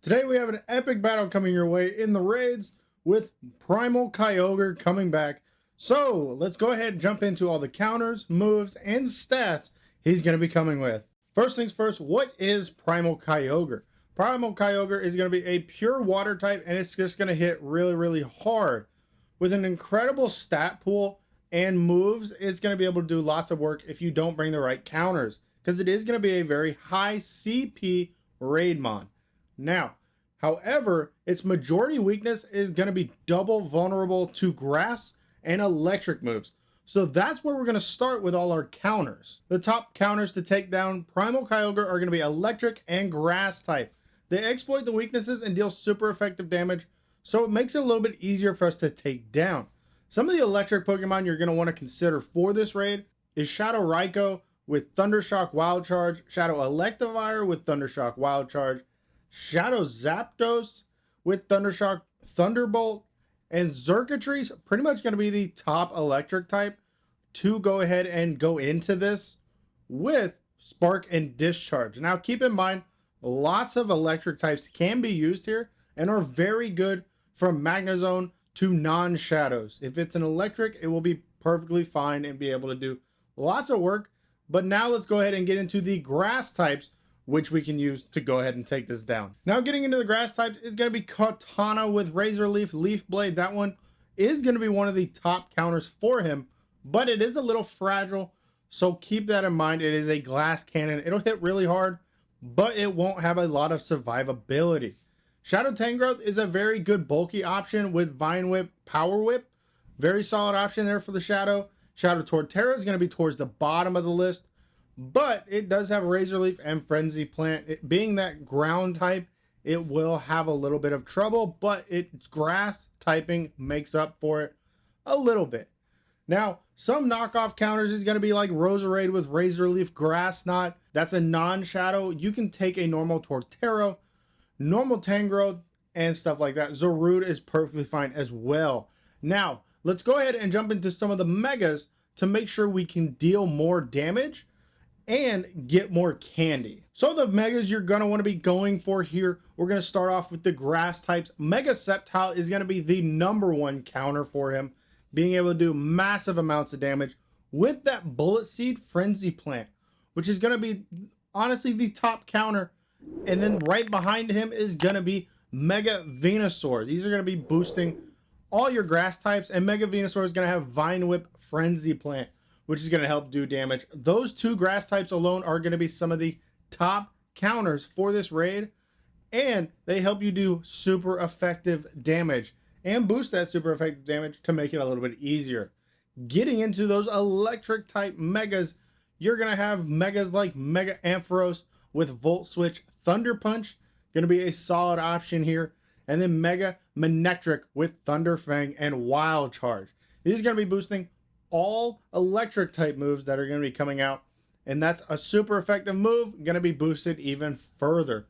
Today we have an epic battle coming your way in the raids with Primal Kyogre coming back. So let's go ahead and jump into all the counters, moves, and stats he's going to be coming with. First things first, what is Primal Kyogre? Primal Kyogre is going to be a pure water type, and it's just going to hit really hard. With an incredible stat pool and moves, it's going to be able to do lots of work if you don't bring the right counters, because it is going to be a very high CP raid mon. Now, however, its majority weakness is going to be double vulnerable to grass and electric moves. So that's where we're going to start with all our counters. The top counters to take down Primal Kyogre are going to be electric and grass type. They exploit the weaknesses and deal super effective damage, so it makes it a little bit easier for us to take down. Some of the electric Pokemon you're going to want to consider for this raid is Shadow Raikou with Thundershock Wild Charge, Shadow Electivire with Thundershock Wild Charge, Shadow Zapdos with Thundershock Thunderbolt, and Xurkitree's pretty much going to be the top electric type to go ahead and go into this with Spark and Discharge. Now keep in mind, lots of electric types can be used here and are very good from Magnezone to non-shadows. If it's an electric, it will be perfectly fine and be able to do lots of work. But now let's go ahead and get into the grass types, which we can use to go ahead and take this down. Now getting into the grass types is going to be Katana with Razor Leaf, Leaf Blade. That one is going to be one of the top counters for him, but it is a little fragile, so keep that in mind. It is a glass cannon. It'll hit really hard, but it won't have a lot of survivability. Shadow Tangrowth is a very good bulky option with Vine Whip, Power Whip. Very solid option there for the Shadow. Shadow Torterra is going to be towards the bottom of the list, but it does have Razor Leaf and Frenzy Plant. It being that ground type, it will have a little bit of trouble, but its grass typing makes up for it a little bit. Now, some knockoff counters is going to be like Roserade with Razor Leaf Grass Knot. That's a non-shadow. You can take a normal Torterra, normal Tangrowth, and stuff like that. Zarude is perfectly fine as well. Now, let's go ahead and jump into some of the megas to make sure we can deal more damage and get more candy. So the megas you're going to want to be going for here, we're going to start off with the grass types. Mega Sceptile is going to be the #1 counter for him, being able to do massive amounts of damage with that Bullet Seed Frenzy Plant, which is going to be honestly the top counter. And then right behind him is going to be Mega Venusaur. These are going to be boosting all your grass types, and Mega Venusaur is going to have Vine Whip Frenzy Plant, which is going to help do damage. Those two grass types alone are going to be some of the top counters for this raid, and they help you do super effective damage and boost that super effective damage to make it a little bit easier. Getting into those electric type megas, you're going to have megas like Mega Ampharos with Volt Switch Thunder Punch, going to be a solid option here, and then Mega Manectric with Thunder Fang and Wild Charge. These are going to be boosting all electric type moves that are going to be coming out, and that's a super effective move, going to be boosted even further.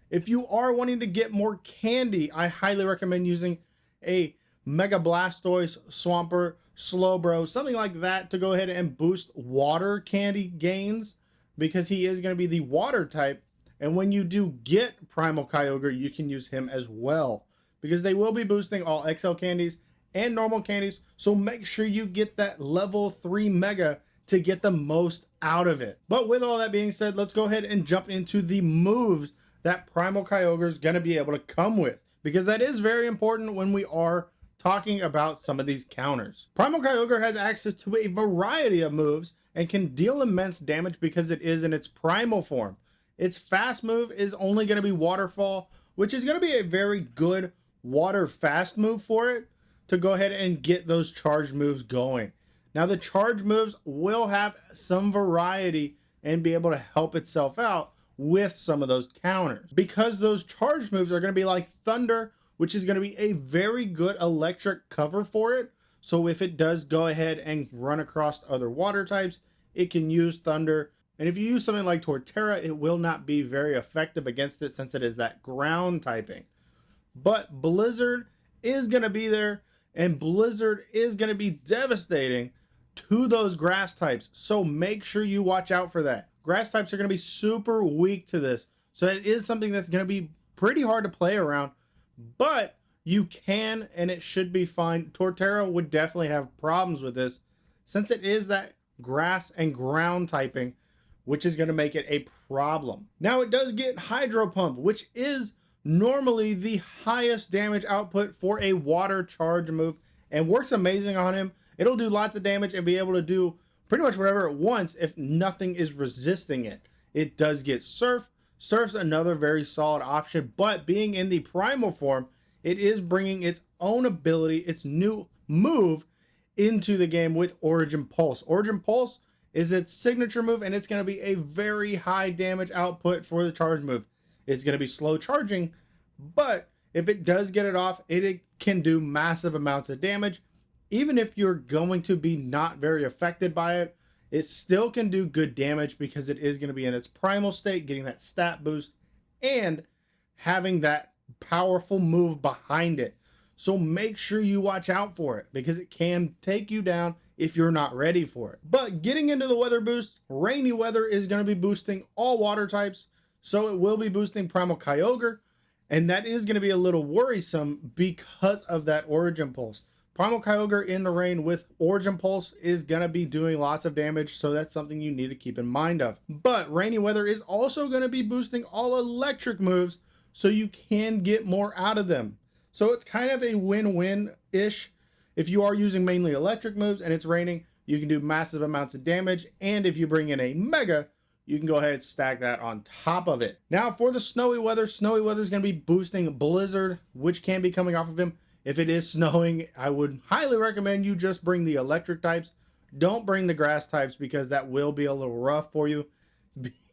If you are wanting to get more candy, I highly recommend using a Mega Blastoise, Swampert, Slowbro, something like that to go ahead and boost water candy gains, because he is going to be the water type. And when you do get Primal Kyogre, you can use him as well, because they will be boosting all XL candies and normal candies. So make sure you get that level 3 mega to get the most out of it. But with all that being said, let's go ahead and jump into the moves that Primal Kyogre is going to be able to come with, because that is very important when we are talking about some of these counters. Primal Kyogre has access to a variety of moves and can deal immense damage because it is in its primal form. Its fast move is only going to be Waterfall, which is going to be a very good water fast move for it to go ahead and get those charge moves going. Now the charge moves will have some variety and be able to help itself out with some of those counters, because those charge moves are going to be like Thunder, which is going to be a very good electric cover for it. So if it does go ahead and run across other water types, it can use Thunder. And if you use something like Torterra, it will not be very effective against it since it is that ground typing. But Blizzard is going to be there, and Blizzard is going to be devastating to those grass types. So make sure you watch out for that. Grass types are going to be super weak to this. So it is something that's going to be pretty hard to play around, but you can, and it should be fine. Torterra would definitely have problems with this since it is that grass and ground typing, which is going to make it a problem. Now it does get Hydro Pump, which is normally the highest damage output for a water charge move and works amazing on him. It'll do lots of damage and be able to do pretty much whatever it wants if nothing is resisting it. It does get Surf. Surf's another very solid option, but being in the primal form, it is bringing its own ability, its new move into the game with Origin Pulse. Origin Pulse is its signature move, and it's going to be a very high damage output for the charge move. It's going to be slow charging, but if it does get it off, it can do massive amounts of damage. Even if you're going to be not very affected by it, it still can do good damage because it is going to be in its primal state, getting that stat boost and having that powerful move behind it. So make sure you watch out for it because it can take you down if you're not ready for it. But getting into the weather boost, rainy weather is going to be boosting all water types. So it will be boosting Primal Kyogre, and that is going to be a little worrisome because of that Origin Pulse. Primal Kyogre in the rain with Origin Pulse is going to be doing lots of damage, so that's something you need to keep in mind of. But rainy weather is also going to be boosting all electric moves, so you can get more out of them. So it's kind of a win-win-ish. If you are using mainly electric moves and it's raining, you can do massive amounts of damage. And if you bring in a Mega, you can go ahead and stack that on top of it. Now for the snowy weather is going to be boosting Blizzard, which can be coming off of him. If it is snowing, I would highly recommend you just bring the electric types. Don't bring the grass types because that will be a little rough for you.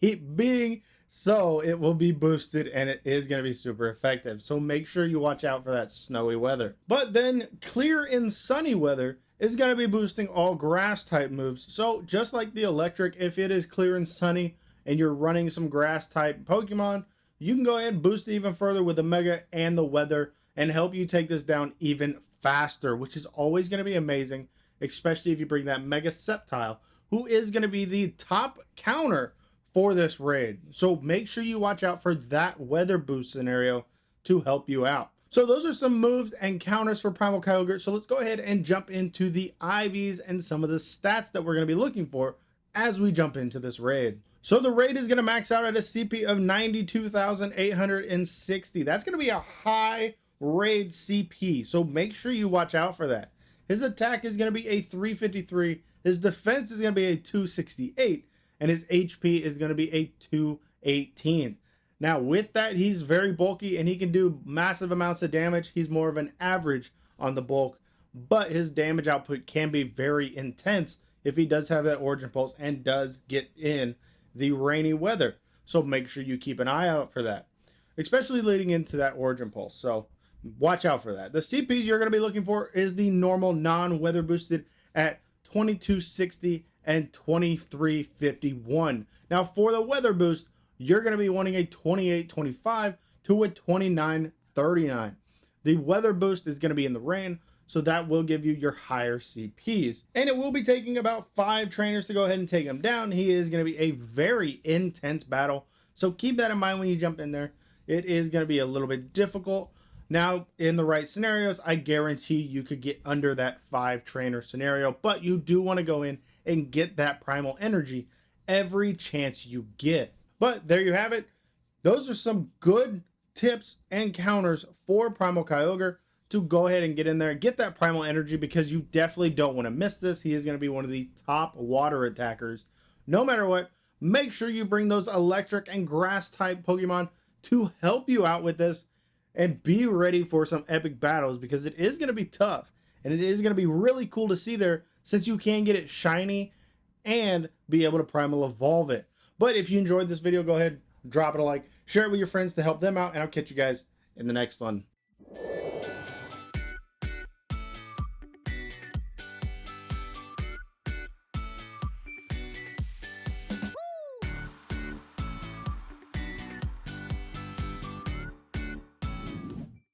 Being so, it will be boosted and it is going to be super effective. So make sure you watch out for that snowy weather. But then clear and sunny weather is going to be boosting all grass type moves. So just like the electric, if it is clear and sunny and you're running some grass type Pokemon, you can go ahead and boost it even further with the Mega and the weather and help you take this down even faster, which is always going to be amazing, especially if you bring that Mega Sceptile, who is going to be the top counter for this raid. So make sure you watch out for that weather boost scenario to help you out. So those are some moves and counters for Primal Kyogre. So let's go ahead and jump into the IVs and some of the stats that we're going to be looking for as we jump into this raid. So the raid is going to max out at a CP of 92,860. That's going to be a high raid CP. So make sure you watch out for that. His attack is going to be a 353. His defense is going to be a 268. And his HP is going to be a 218. Now with that, he's very bulky and he can do massive amounts of damage. He's more of an average on the bulk, but his damage output can be very intense if he does have that Origin Pulse and does get in the rainy weather. So make sure you keep an eye out for that, especially leading into that Origin Pulse. So watch out for that. The CPs you're going to be looking for is the normal non-weather boosted at 2260 and 2351. Now for the weather boost, you're going to be wanting a 2825 to a 2939. The weather boost is going to be in the rain, so that will give you your higher CPs. And it will be taking about 5 trainers to go ahead and take him down. He is going to be a very intense battle, so keep that in mind when you jump in there. It is going to be a little bit difficult. Now, in the right scenarios, I guarantee you could get under that 5 trainer scenario, but you do want to go in and get that primal energy every chance you get. But there you have it. Those are some good tips and counters for Primal Kyogre to go ahead and get in there and get that primal energy, because you definitely don't want to miss this. He is going to be one of the top water attackers. No matter what, make sure you bring those electric and grass type Pokemon to help you out with this and be ready for some epic battles, because it is going to be tough and it is going to be really cool to see there, since you can get it shiny and be able to primal evolve it. But if you enjoyed this video, go ahead, drop it a like, share it with your friends to help them out, and I'll catch you guys in the next one.